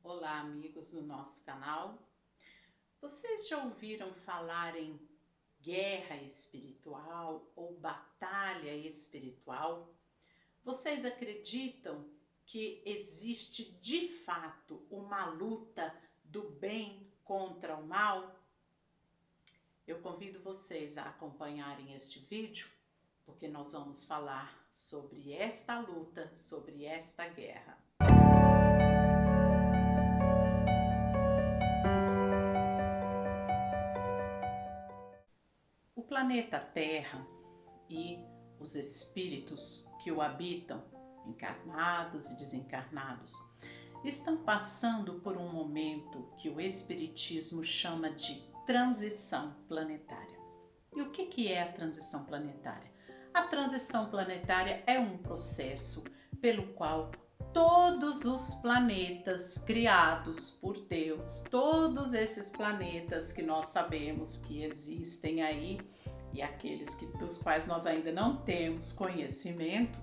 Olá, amigos do nosso canal. Vocês já ouviram falar em guerra espiritual ou batalha espiritual? Vocês acreditam que existe de fato uma luta do bem contra o mal? Eu convido vocês a acompanharem este vídeo, porque nós vamos falar sobre esta luta, sobre esta guerra. O planeta Terra e os espíritos que o habitam, encarnados e desencarnados, estão passando por um momento que o Espiritismo chama de transição planetária. E o que é a transição planetária? A transição planetária é um processo pelo qual todos os planetas criados por Deus, todos esses planetas que nós sabemos que existem aí e aqueles dos quais nós ainda não temos conhecimento,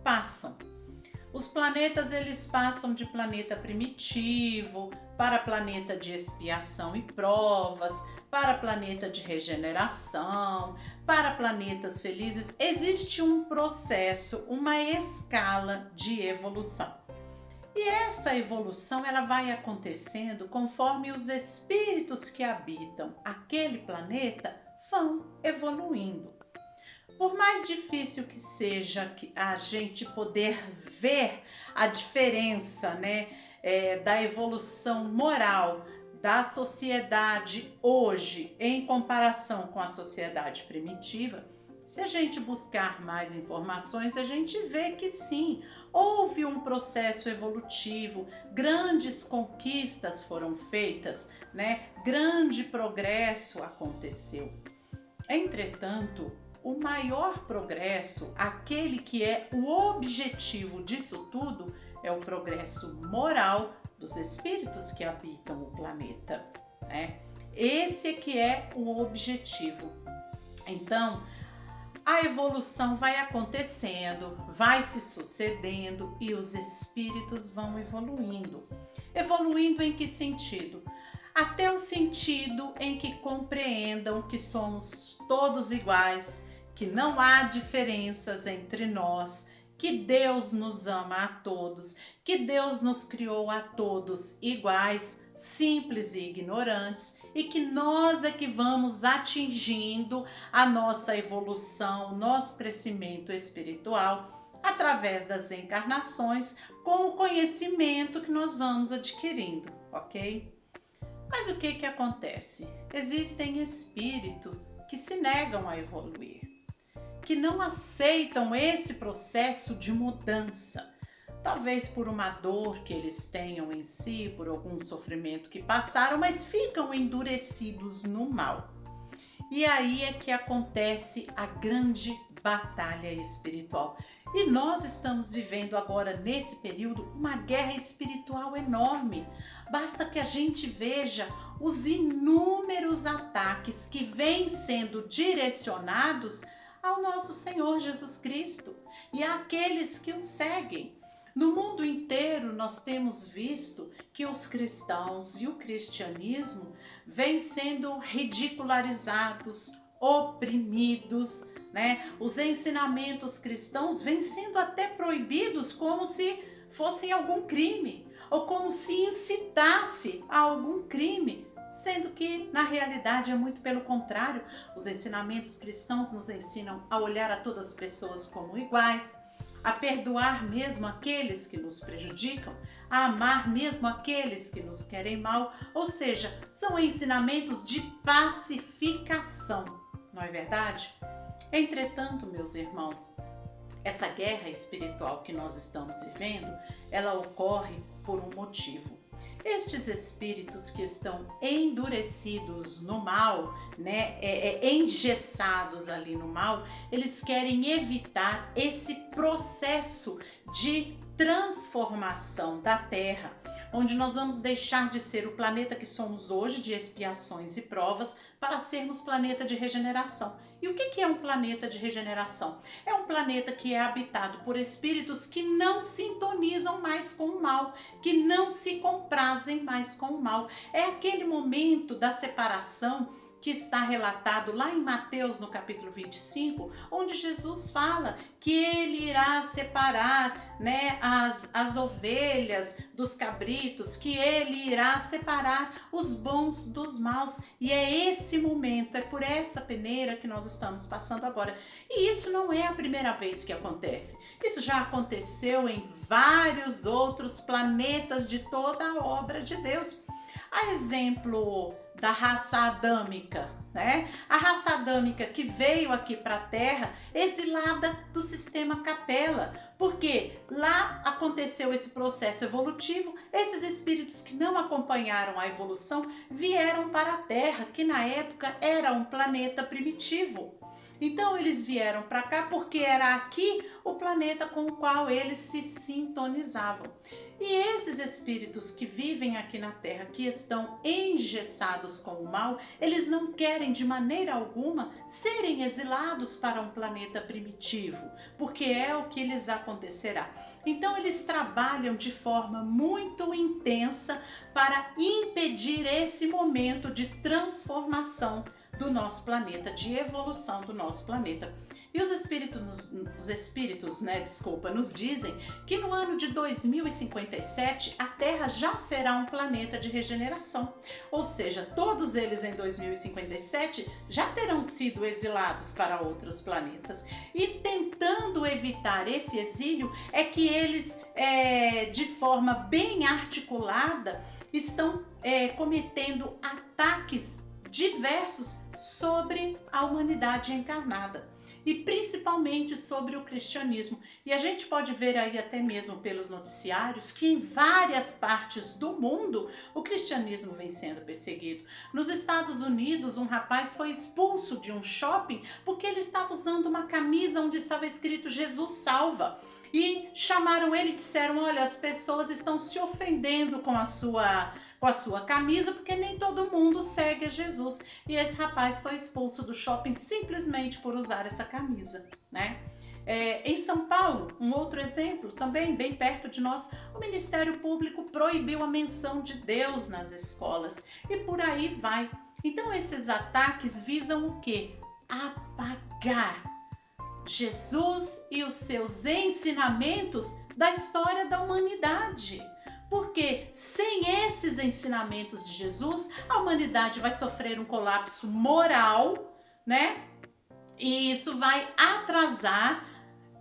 passam. Os planetas, eles passam de planeta primitivo para planeta de expiação e provas, para planeta de regeneração, para planetas felizes. Existe um processo, uma escala de evolução. E essa evolução ela vai acontecendo conforme os espíritos que habitam aquele planeta vão evoluindo. Por mais difícil que seja a gente poder ver a diferença, da evolução moral da sociedade hoje em comparação com a sociedade primitiva, se a gente buscar mais informações, a gente vê que sim, houve um processo evolutivo, grandes conquistas foram feitas, grande progresso aconteceu. Entretanto, o maior progresso, aquele que é o objetivo disso tudo, é o progresso moral dos espíritos que habitam o planeta. Esse é que é o objetivo. Então, a evolução vai acontecendo, vai se sucedendo e os espíritos vão evoluindo. Evoluindo em que sentido? Até o sentido em que compreendam que somos todos iguais, que não há diferenças entre nós, que Deus nos ama a todos, que Deus nos criou a todos iguais, simples e ignorantes, e que nós é que vamos atingindo a nossa evolução, nosso crescimento espiritual através das encarnações, com o conhecimento que nós vamos adquirindo, ok? Mas o que acontece? Existem espíritos que se negam a evoluir, que não aceitam esse processo de mudança, talvez por uma dor que eles tenham em si, por algum sofrimento que passaram, mas ficam endurecidos no mal. E aí é que acontece a grande batalha espiritual. E nós estamos vivendo agora, nesse período, uma guerra espiritual enorme. Basta que a gente veja os inúmeros ataques que vêm sendo direcionados ao nosso Senhor Jesus Cristo e àqueles que o seguem. No mundo inteiro, nós temos visto que os cristãos e o cristianismo vêm sendo ridicularizados, oprimidos, Os ensinamentos cristãos vêm sendo até proibidos como se fossem algum crime, ou como se incitasse a algum crime, sendo que, na realidade, é muito pelo contrário. Os ensinamentos cristãos nos ensinam a olhar a todas as pessoas como iguais, a perdoar mesmo aqueles que nos prejudicam, a amar mesmo aqueles que nos querem mal, ou seja, são ensinamentos de pacificação, não é verdade? Entretanto, meus irmãos, essa guerra espiritual que nós estamos vivendo, ela ocorre por um motivo. Estes espíritos que estão endurecidos no mal, engessados ali no mal, eles querem evitar esse processo de transformação da Terra, onde nós vamos deixar de ser o planeta que somos hoje, de expiações e provas, para sermos planeta de regeneração. E o que é um planeta de regeneração? É um planeta que é habitado por espíritos que não sintonizam mais com o mal, que não se comprazem mais com o mal. É aquele momento da separação que está relatado lá em Mateus, no capítulo 25, onde Jesus fala que ele irá separar, né, as ovelhas dos cabritos, que ele irá separar os bons dos maus. E é esse momento, é por essa peneira que nós estamos passando agora. E isso não é a primeira vez que acontece. Isso já aconteceu em vários outros planetas de toda a obra de Deus. A exemplo da raça adâmica, né? A raça adâmica que veio aqui para a Terra exilada do sistema Capela, porque lá aconteceu esse processo evolutivo, esses espíritos que não acompanharam a evolução vieram para a Terra, que na época era um planeta primitivo. Então eles vieram para cá porque era aqui o planeta com o qual eles se sintonizavam. E esses espíritos que vivem aqui na Terra, que estão engessados com o mal, eles não querem de maneira alguma serem exilados para um planeta primitivo, porque é o que lhes acontecerá. Então eles trabalham de forma muito intensa para impedir esse momento de transformação do nosso planeta, de evolução do nosso planeta. E os espíritos, nos dizem que no ano de 2057 a Terra já será um planeta de regeneração. Ou seja, todos eles em 2057 já terão sido exilados para outros planetas. E tentando evitar esse exílio é que eles, de forma bem articulada, estão cometendo ataques diversos sobre a humanidade encarnada e principalmente sobre o cristianismo. E a gente pode ver aí até mesmo pelos noticiários que em várias partes do mundo o cristianismo vem sendo perseguido. Nos Estados Unidos, um rapaz foi expulso de um shopping porque ele estava usando uma camisa onde estava escrito Jesus salva. E chamaram ele e disseram: olha, as pessoas estão se ofendendo com a sua camisa, porque nem todo mundo segue a Jesus. E esse rapaz foi expulso do shopping simplesmente por usar essa camisa, né? Em São Paulo, um outro exemplo, também bem perto de nós, o Ministério Público proibiu a menção de Deus nas escolas. E por aí vai. Então esses ataques visam o quê? Apagar Jesus e os seus ensinamentos da história da humanidade. Porque sem esses ensinamentos de Jesus, a humanidade vai sofrer um colapso moral, né? E isso vai atrasar,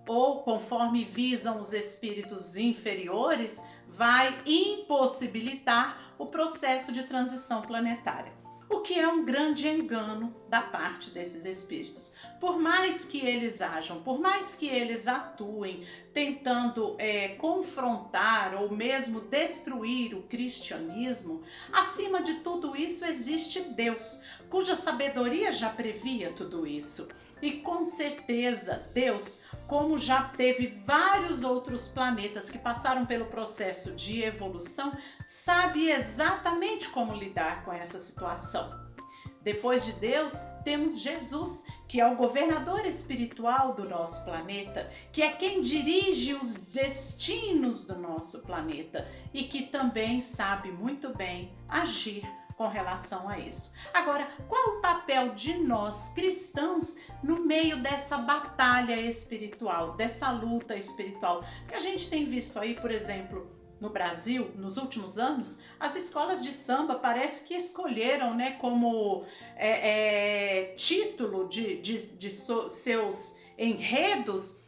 ou conforme visam os espíritos inferiores, vai impossibilitar o processo de transição planetária. O que é um grande engano da parte desses espíritos. Por mais que eles ajam, por mais que eles atuem tentando confrontar ou mesmo destruir o cristianismo, acima de tudo isso existe Deus, cuja sabedoria já previa tudo isso. E com certeza Deus, como já teve vários outros planetas que passaram pelo processo de evolução, sabe exatamente como lidar com essa situação. Depois de Deus, temos Jesus, que é o governador espiritual do nosso planeta, que é quem dirige os destinos do nosso planeta e que também sabe muito bem agir com relação a isso. Agora, qual o papel de nós cristãos no meio dessa batalha espiritual, dessa luta espiritual? Que a gente tem visto aí, por exemplo, no Brasil, nos últimos anos, as escolas de samba parece que escolheram, né, como título de seus enredos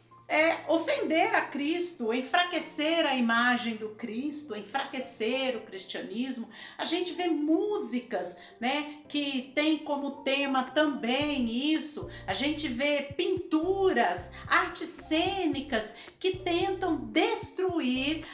ofender a Cristo, enfraquecer a imagem do Cristo, enfraquecer o cristianismo. A gente vê músicas, né, que tem como tema também isso. A gente vê pinturas, artes cênicas que tentam destruir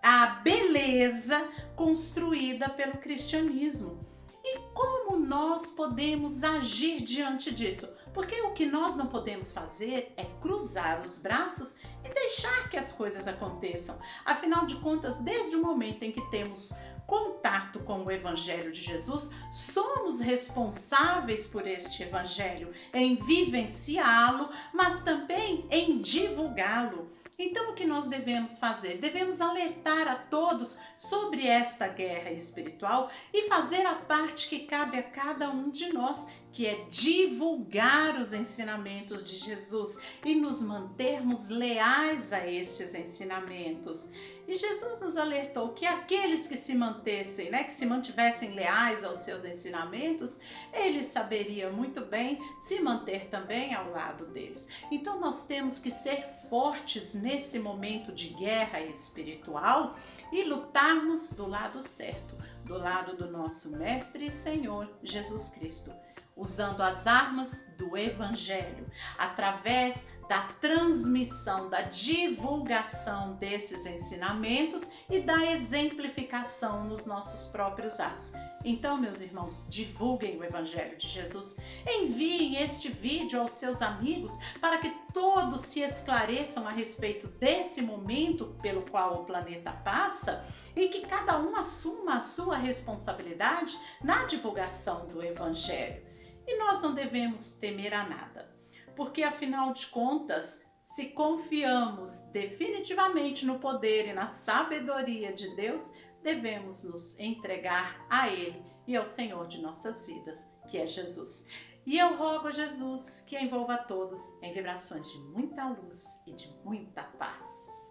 a beleza construída pelo cristianismo. E como nós podemos agir diante disso? Porque o que nós não podemos fazer é cruzar os braços e deixar que as coisas aconteçam. Afinal de contas, desde o momento em que temos contato com o Evangelho de Jesus, somos responsáveis por este Evangelho, em vivenciá-lo, mas também em divulgá-lo. Então, o que nós devemos fazer? Devemos alertar a todos sobre esta guerra espiritual e fazer a parte que cabe a cada um de nós, que é divulgar os ensinamentos de Jesus e nos mantermos leais a estes ensinamentos. E Jesus nos alertou que aqueles que se mantessem, que se mantivessem leais aos seus ensinamentos, ele saberia muito bem se manter também ao lado deles. Então nós temos que ser fortes nesse momento de guerra espiritual e lutarmos do lado certo, do lado do nosso Mestre e Senhor Jesus Cristo, usando as armas do Evangelho, através da transmissão, da divulgação desses ensinamentos e da exemplificação nos nossos próprios atos. Então, meus irmãos, divulguem o Evangelho de Jesus, enviem este vídeo aos seus amigos para que todos se esclareçam a respeito desse momento pelo qual o planeta passa e que cada um assuma a sua responsabilidade na divulgação do Evangelho. E nós não devemos temer a nada, porque afinal de contas, se confiamos definitivamente no poder e na sabedoria de Deus, devemos nos entregar a Ele e ao Senhor de nossas vidas, que é Jesus. E eu rogo a Jesus que envolva a todos em vibrações de muita luz e de muita paz.